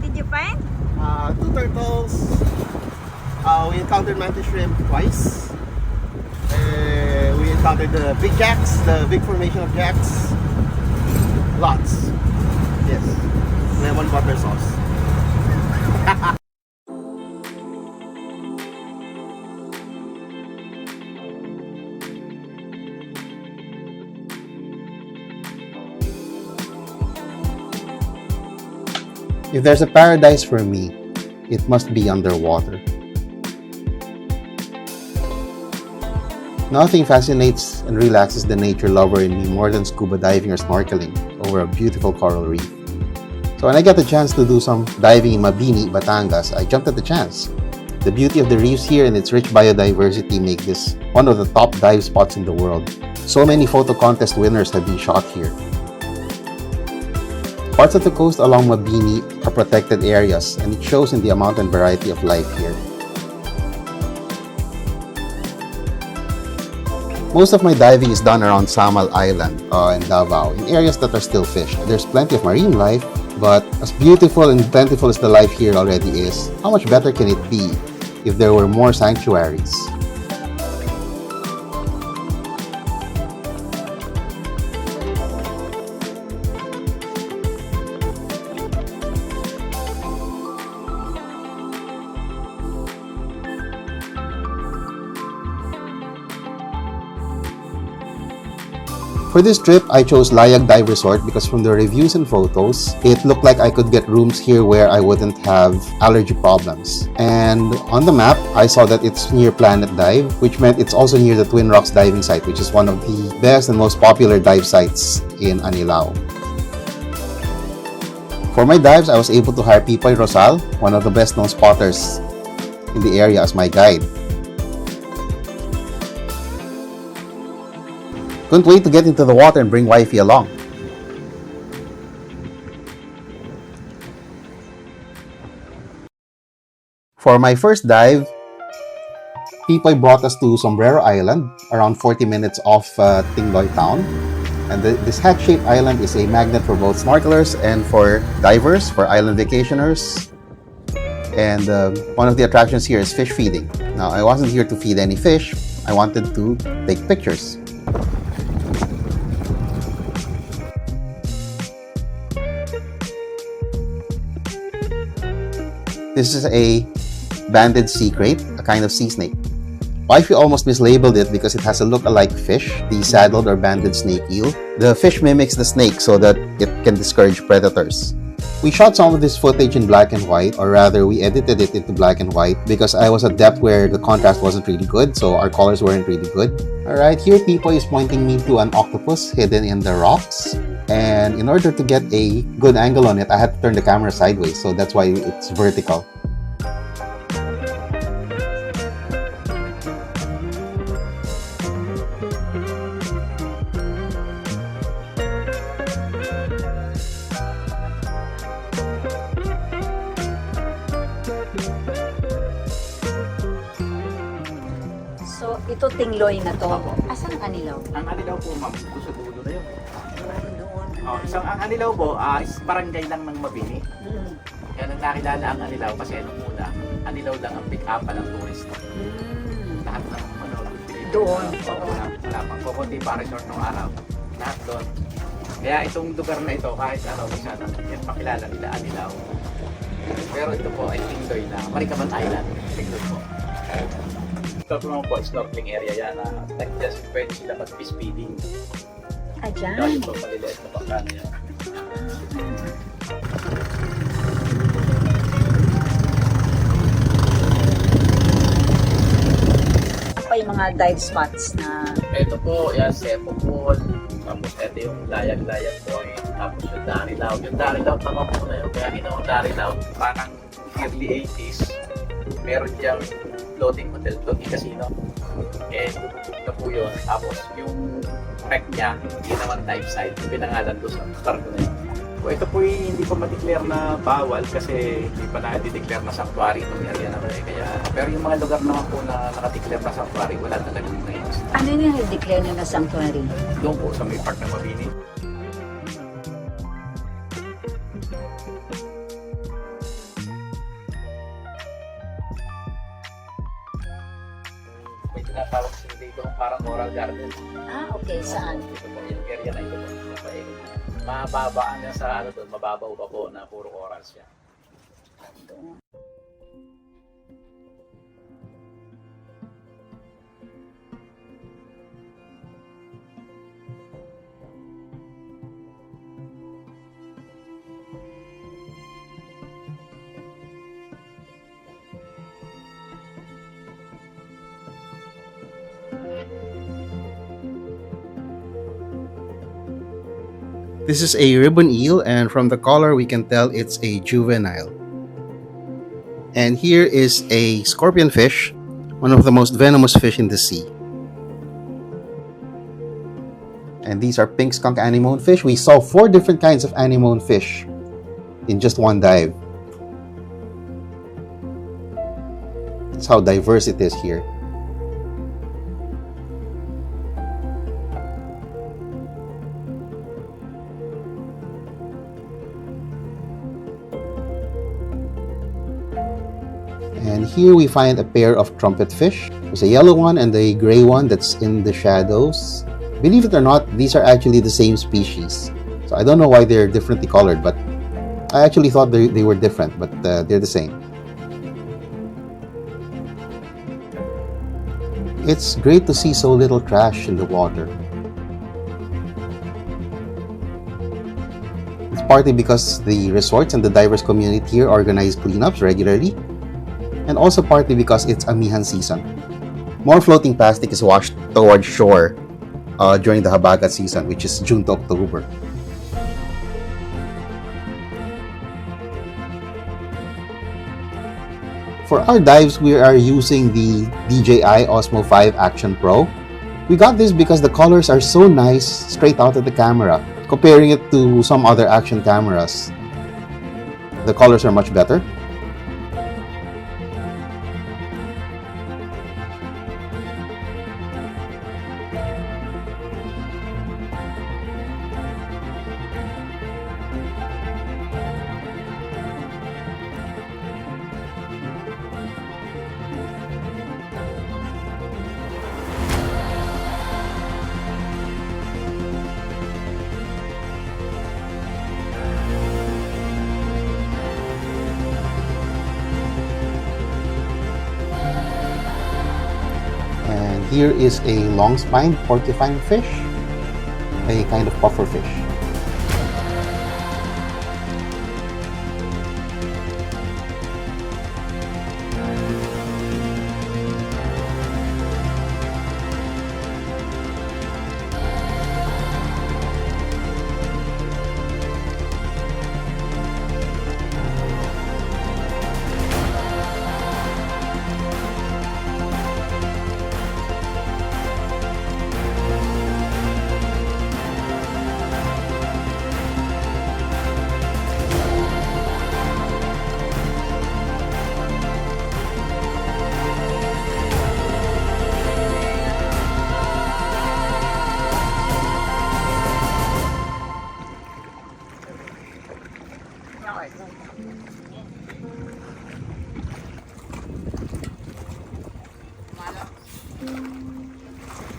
What did you find? Two turtles. We encountered mantis shrimp twice. We encountered the big jacks, the big formation of jacks. Lots. Yes. Lemon butter sauce. If there's a paradise for me, it must be underwater. Nothing fascinates and relaxes the nature lover in me more than scuba diving or snorkeling over a beautiful coral reef. So when I got the chance to do some diving in Mabini, Batangas, I jumped at the chance. The beauty of the reefs here and its rich biodiversity make this one of the top dive spots in the world. So many photo contest winners have been shot here. Parts of the coast along Mabini are protected areas, and it shows in the amount and variety of life here. Most of my diving is done around Sombrero Island and Davao, in areas that are still fished. There's plenty of marine life, but as beautiful and plentiful as the life here already is, how much better can it be if there were more sanctuaries? For this trip, I chose Layag Dive Resort because from the reviews and photos, it looked like I could get rooms here where I wouldn't have allergy problems. And on the map, I saw that it's near Planet Dive, which meant it's also near the Twin Rocks diving site, which is one of the best and most popular dive sites in Anilao. For my dives, I was able to hire Pipoy Rosal, one of the best-known spotters in the area, as my guide. Couldn't wait to get into the water and bring wifey along. For my first dive, Pipoy brought us to Sombrero Island, around 40 minutes off Tingloy town. And this hat-shaped island is a magnet for both snorkelers and for divers, for island vacationers. And one of the attractions here is fish feeding. Now, I wasn't here to feed any fish. I wanted to take pictures. This is a banded sea crate, a kind of sea snake. Wifey almost mislabeled it because it has a look-alike fish, the saddled or banded snake eel. The fish mimics the snake so that it can discourage predators. We shot some of this footage in black and white, or rather we edited it into black and white because I was at depth where the contrast wasn't really good, so our colors weren't really good. Alright, here Pipoy is pointing me to an octopus hidden in the rocks. And in order to get a good angle on it, I had to turn the camera sideways, so that's why it's vertical. So, ito Tingloy na to. Opo. Asan ang Anilao? Ang Anilao po, ma'am, doon sa dulo na yun. Doon. Ang Anilao po, is barangay lang ng Mabini. Mm. Kaya nang nakilala ang Anilao kasi nung una, Anilao lang ang pick-up ng tourist. Lahat ng Doon. Wala pang kukunti pa resort nung araw. Lahat doon. Kaya itong lugar na ito, kahit isa na yan, pakilala nila Anilao. Pero ito po ay Tingloy na, Marikaman Island. Tingloy po. Ito naman po, snorkeling area yan na just pwede sila mag-fish feeding. Dyan. Dahil po maliliit na bangka yan. Pa yung mga dive spots na... Ito po, yan, Sepo Pool. Tapos ito yung Layag Point. Tapos yung Dariel. Yung Dariel tama po na yun. Kaya ginawang Dariel, parang early 80s. Meron diyang floating hotel, floating casino. And ito po yun. Tapos yung pack niya, hindi naman dive site. Pinangalan doon sa cargo na yun. Ito po hindi pa ma-declare na bawal kasi hindi pa na-declare na sanctuary itong area naman eh. Kaya, pero yung mga lugar naman po na naka-declare na sanctuary, wala talagang ngayon. Ano yung i-declare na sanctuary? Doon po sa may part ng Mabini. tinatawag dito parang coral garden. Ah, okay. Saan? Ito po, yung area na ito po. Mababaan yan sa ano doon, mababaw pa po na puro coral siya. Doon. This is a ribbon eel, and from the color we can tell it's a juvenile. And here is a scorpion fish, one of the most venomous fish in the sea. And these are pink skunk anemone fish. We saw 4 different kinds of anemone fish in just one dive. That's how diverse it is here. And here we find a pair of trumpet fish. There's a yellow one and a gray one that's in the shadows. Believe it or not, these are actually the same species. So I don't know why they're differently colored, but I actually thought they were different, but they're the same. It's great to see so little trash in the water. It's partly because the resorts and the divers community here organize cleanups regularly, and also partly because it's amihan season. More floating plastic is washed towards shore during the habagat season, which is June to October. For our dives, we are using the DJI Osmo 5 Action Pro. We got this because the colors are so nice straight out of the camera. Comparing it to some other action cameras, the colors are much better. Here is a long-spined porcupine fish, a kind of puffer fish.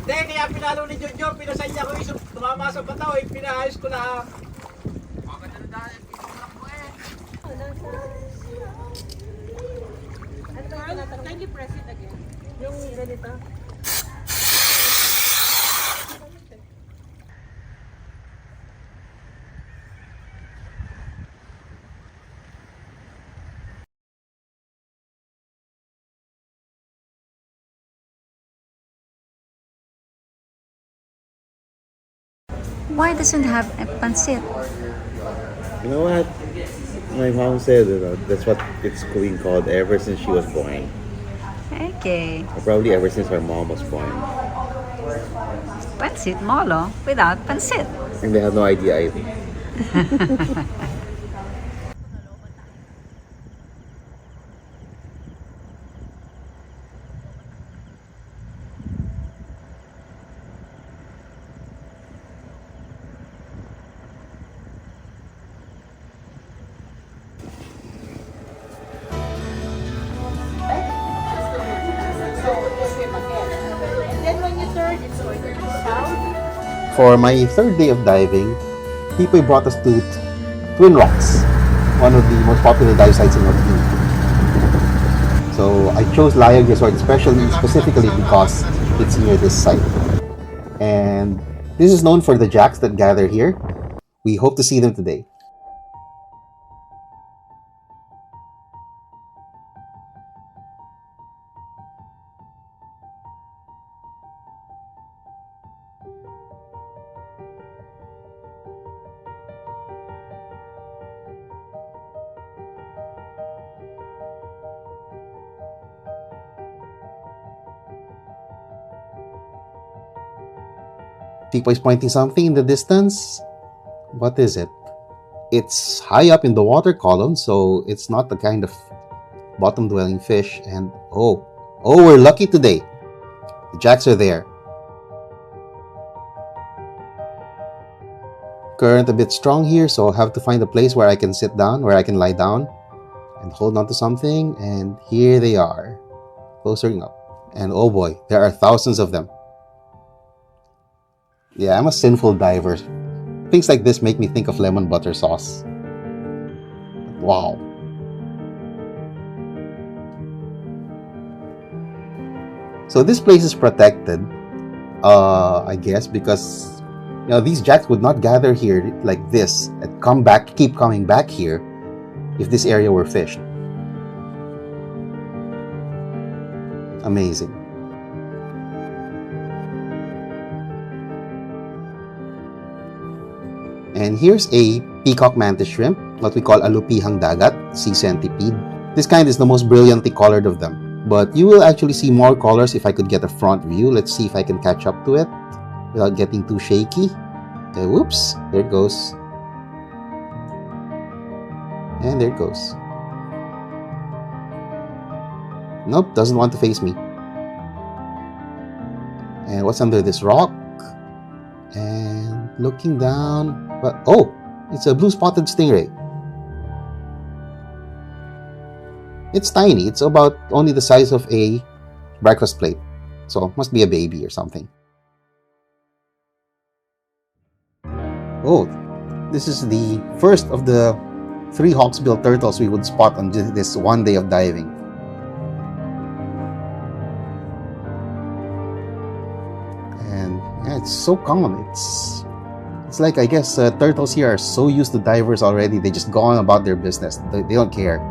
Hindi, kaya pinalo ni Jojo, pinasaya ko yung tumama sa bataw, pinahayos ko na. Maganda na dahil, pinulak ko eh. Can you press it again? Yung ganito. Why doesn't have a pancit? You know what? My mom said that's what it's being called ever since she was born. Okay. Or probably ever since her mom was born. Pancit molo without pancit. And they have no idea either. For my third day of diving, Pipoy brought us to Twin Rocks, one of the most popular dive sites in Mabini. So I chose Layag Resort specifically because it's near this site. And this is known for the jacks that gather here. We hope to see them today. Pipoy is pointing something in the distance. What is it? It's high up in the water column, so it's not the kind of bottom-dwelling fish. And oh, we're lucky today. The jacks are there. Current a bit strong here, so I'll have to find a place where I can sit down, where I can lie down and hold on to something. And here they are, closing up. And oh boy, there are thousands of them. Yeah, I'm a sinful diver. Things like this make me think of lemon butter sauce. Wow. So this place is protected, I guess, because these jacks would not gather here like this and keep coming back here if this area were fished. Amazing. And here's a peacock mantis shrimp, what we call a lupihang dagat, sea centipede. This kind is the most brilliantly colored of them. But you will actually see more colors if I could get a front view. Let's see if I can catch up to it without getting too shaky. Whoops, there it goes. And there it goes. Nope, doesn't want to face me. And what's under this rock? And looking down, but oh, it's a blue spotted stingray. It's tiny. It's about only the size of a breakfast plate. So must be a baby or something. Oh, this is the first of the 3 hawksbill turtles we would spot on this one day of diving. And yeah, it's so common. It's like, I guess, turtles here are so used to divers already, they just go on about their business. They don't care.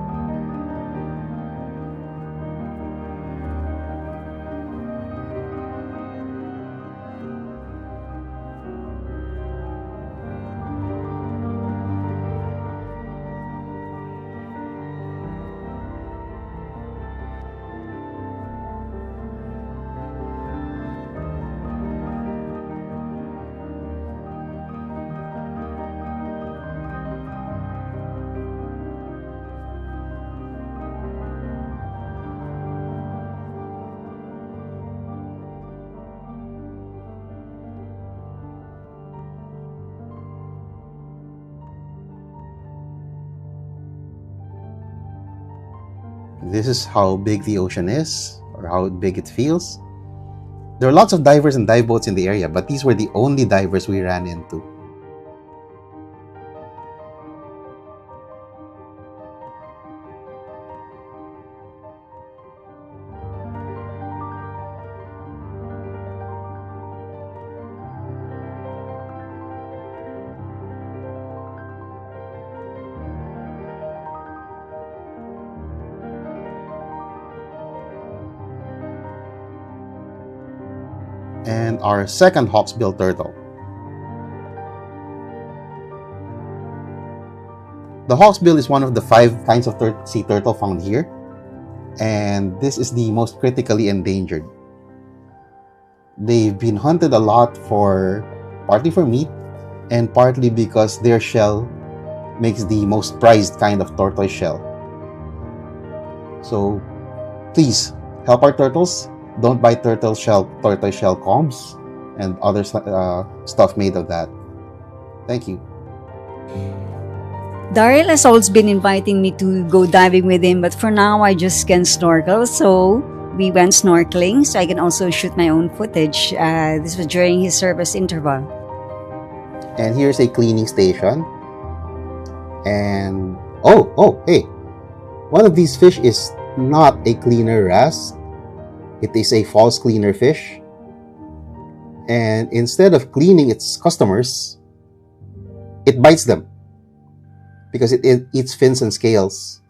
This is how big the ocean is, or how big it feels. There are lots of divers and dive boats in the area, but these were the only divers we ran into. And our second hawksbill turtle. The hawksbill is one of the 5 kinds of sea turtle found here, and this is the most critically endangered. They've been hunted a lot partly for meat, and partly because their shell makes the most prized kind of tortoise shell. So please help our turtles. Don't buy tortoise shell combs and other stuff made of that. Thank you. Dariel has always been inviting me to go diving with him, but for now I just can snorkel. So we went snorkeling, so I can also shoot my own footage. This was during his service interval. And here's a cleaning station. And hey, one of these fish is not a cleaner wrasse. It is a false cleaner fish. And instead of cleaning its customers, it bites them because it eats fins and scales.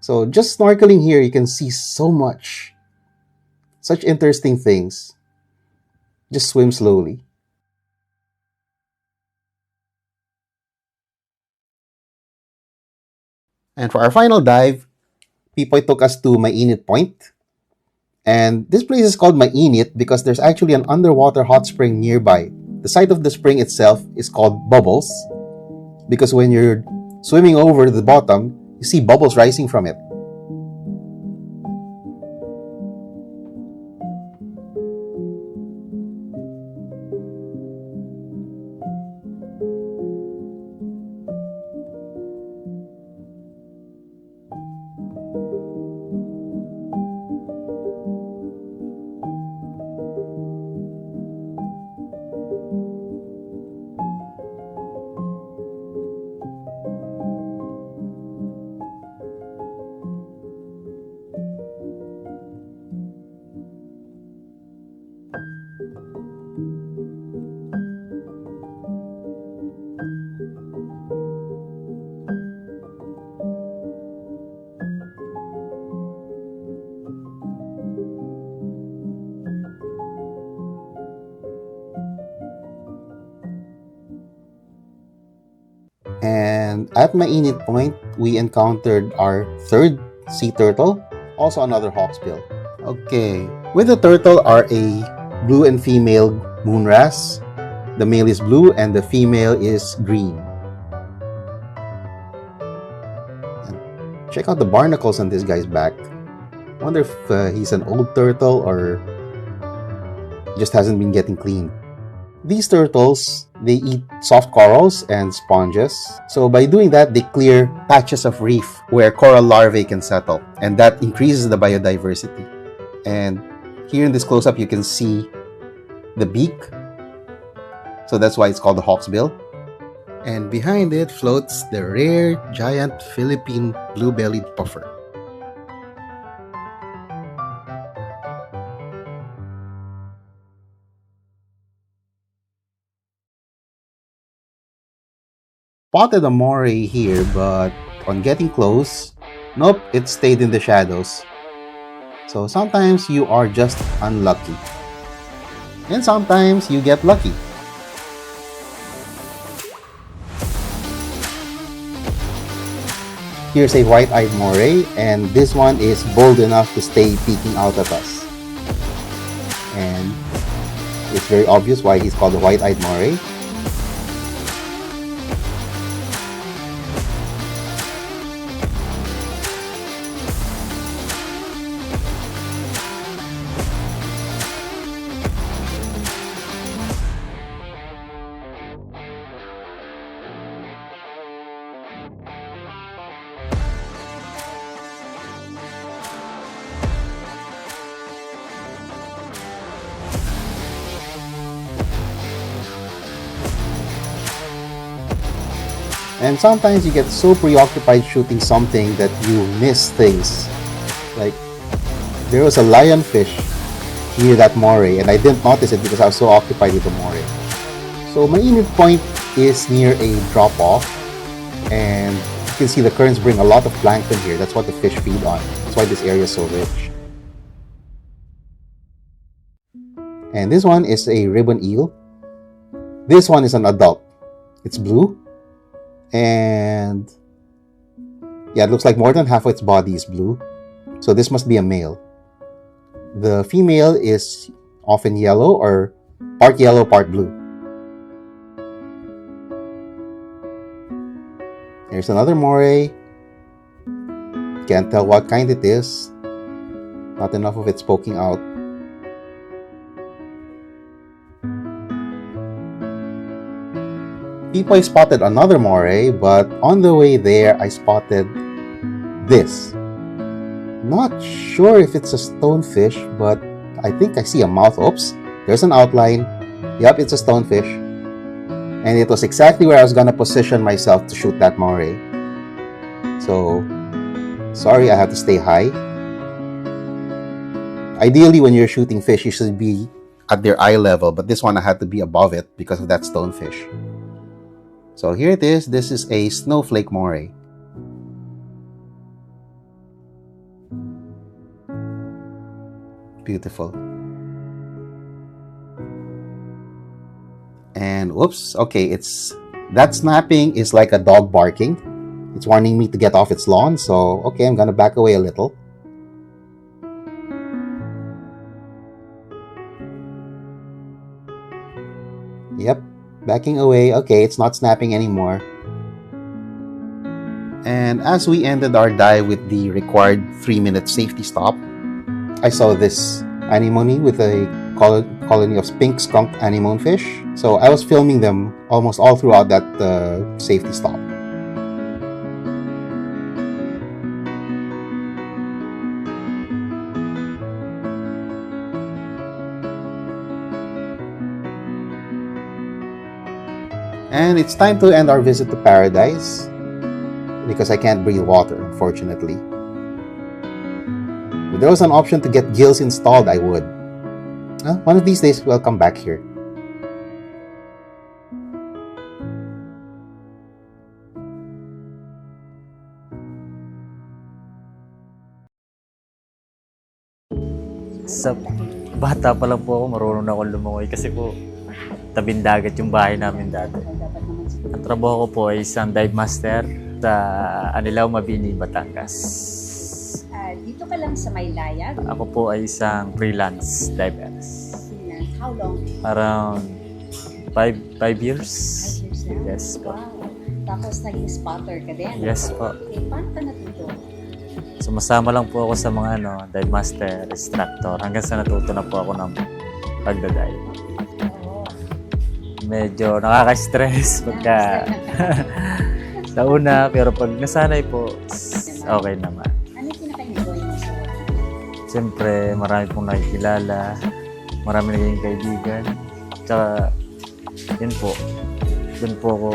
So just snorkeling here, you can see so much. Such interesting things. Just swim slowly. And for our final dive, Pipoy took us to Mainit Point. And this place is called Mainit because there's actually an underwater hot spring nearby. The site of the spring itself is called Bubbles because when you're swimming over the bottom, you see bubbles rising from it. And at Mainit Point, we encountered our third sea turtle, also another hawksbill. Okay, with the turtle are a blue and female moon wrasse. The male is blue and the female is green. And check out the barnacles on this guy's back. Wonder if he's an old turtle or just hasn't been getting cleaned. These turtles, they eat soft corals and sponges. So by doing that, they clear patches of reef where coral larvae can settle. And that increases the biodiversity. And here in this close-up, you can see the beak. So that's why it's called the hawksbill. And behind it floats the rare giant Philippine blue-bellied puffer. Spotted a moray here, but on getting close, nope, it stayed in the shadows. So sometimes you are just unlucky. And sometimes you get lucky. Here's a white-eyed moray, and this one is bold enough to stay peeking out at us. And it's very obvious why he's called a white-eyed moray. And sometimes you get so preoccupied shooting something that you miss things. Like, there was a lionfish near that moray, and I didn't notice it because I was so occupied with the moray. So Mainit Point is near a drop-off, and you can see the currents bring a lot of plankton here. That's what the fish feed on. That's why this area is so rich. And this one is a ribbon eel. This one is an adult. It's blue. And yeah, it looks like more than half of its body is blue. So this must be a male. The female is often yellow or part yellow, part blue. Here's another moray. Can't tell what kind it is. Not enough of it's poking out. Pipoy spotted another moray, but on the way there, I spotted this. Not sure if it's a stonefish, but I think I see a mouth. Oops, there's an outline. Yep, it's a stonefish. And it was exactly where I was gonna position myself to shoot that moray. So, sorry, I have to stay high. Ideally, when you're shooting fish, you should be at their eye level, but this one I had to be above it because of that stonefish. So here it is. This is a snowflake moray. Beautiful. And whoops, okay, that snapping is like a dog barking. It's warning me to get off its lawn, so okay, I'm gonna back away a little. Yep, backing away. Okay, it's not snapping anymore. And as we ended our dive with the required 3-minute safety stop, I saw this anemone with a colony of pink skunk anemone fish. So I was filming them almost all throughout that safety stop. And it's time to end our visit to paradise because I can't breathe water, unfortunately. If there was an option to get gills installed, I would. One of these days, we'll come back here. Sa bata pa lang po ako, marunong na akong lumangoy kasi po tabing dagat yung bahay namin dati. Ang trabaho ko po ay isang dive master sa Anilao, Mabini, Batangas. Dito ka lang sa may Layag? Ako po ay isang freelance diver. How long? Around 5 years. 5 years na? Yes po. Wow. Tapos naging spotter ka din? Yes po. Okay, paano ka natuto? Sumasama lang po ako sa mga dive master, instructor, hanggang sa natuto na po ako ng pagdadive. Oo. Medyo nakaka-stress pagka sa una, pero pag nasanay po, okay naman. Ano yung pinaka-enjoy mo sa water? Siyempre, marami pong nakikilala, marami naging kaibigan. Tsaka, yun po. Doon po ako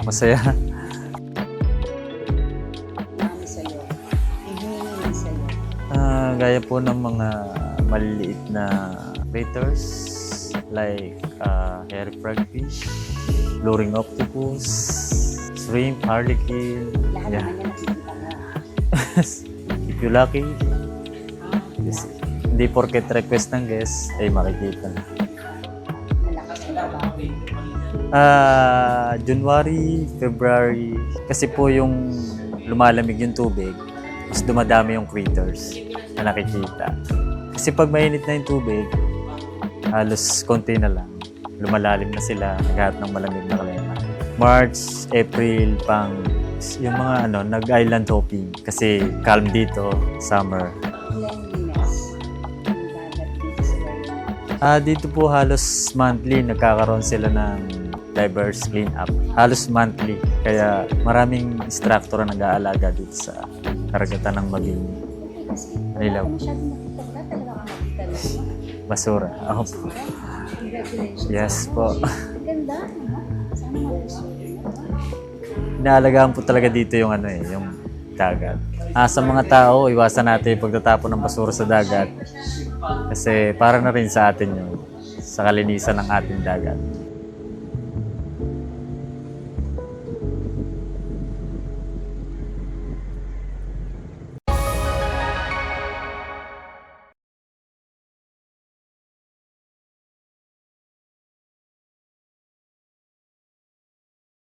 masaya. Marami sa'yo. Hinihingi sa'yo. Gaya po ng mga maliliit na critters like hairy frogfish, luring octopus, shrimp, harlequin. Lahat Yeah. naman yan nakikita mo. If you lucky, yes. Hindi porket request ng guest, ay makikita na. Malakas ang trabaho. January, February, kasi po yung lumalamig yung tubig, mas dumadami yung critters na nakikita. Kasi pag mainit na yung tubig, halos konti na lang. Lumalalim na sila, naghahat ng malamig na kalema. March, April, pang yung mga nag-island hopping kasi calm dito, summer. Cleanliness. Yung dagat dito sa Layag. Dito po halos monthly nagkakaroon sila ng divers clean up. Halos monthly. Kaya maraming instructor na nag-aalaga dito sa karagatan ng Mabini. Okay, kasi Anilao. masyadong nakita ko na talaga kang makita rin. Basura. Ako po. Congratulations. Yes po. Ang ganda, no? Sana mag-resort. Inaalagaan po talaga dito yung yung dagat. Sa mga tao, iwasan natin yung pagtatapon ng basura sa dagat. Kasi para na rin sa atin yun. Sa kalinisan ng ating dagat.